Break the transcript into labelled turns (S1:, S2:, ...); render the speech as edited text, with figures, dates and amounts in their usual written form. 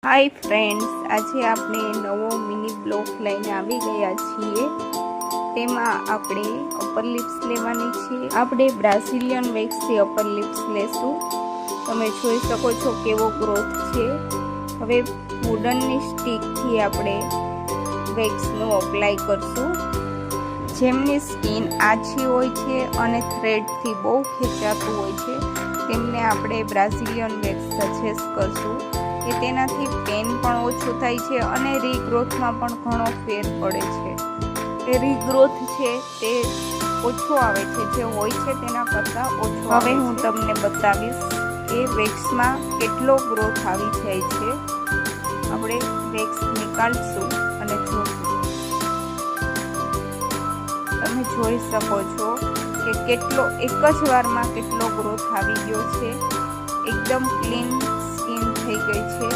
S1: Hi friends, આજે આપણે નવો મિની બ્લોગ લઈને આવી ગયા છીએ. તેમાં આપણે અપર લિપ્સ લેવાની છે. આપણે બ્રાઝિલિયન વેક્સથી અપર લિપ્સ લેશું. તમે જોઈ શકો છો કેવો ગ્રોથ છે. હવે વુડનની સ્ટીકથી આપણે વેક્સનું અપ્લાય કરશું. જેમની સ્કિન આછી હોય છે અને થ્રેડથી બહુ ખેંચાતું હોય છે તેમને આપણે બ્રાઝિલિયન વેક્સ સજેસ્ટ કરશું કે તેનાથી પેન પણ ઓછું થાય છે અને રીગ્રોથમાં પણ ઘણો ફેર પડે છે. એ રીગ્રોથ છે તે ઓછો આવે છે, જે હોય છે તેના કરતાં ઓછો. હવે હું તમને બતાવીશ કે વેક્સમાં કેટલો ગ્રોથ આવી જાય છે. આપણે વેક્સ નીકાળશું અને જોશું. તમે જોઈ શકો છો કે કેટલો એક જ વારમાં કેટલો ગ્રોથ આવી ગયો છે. એકદમ ક્લીન સ્કિન થઈ ગઈ છે.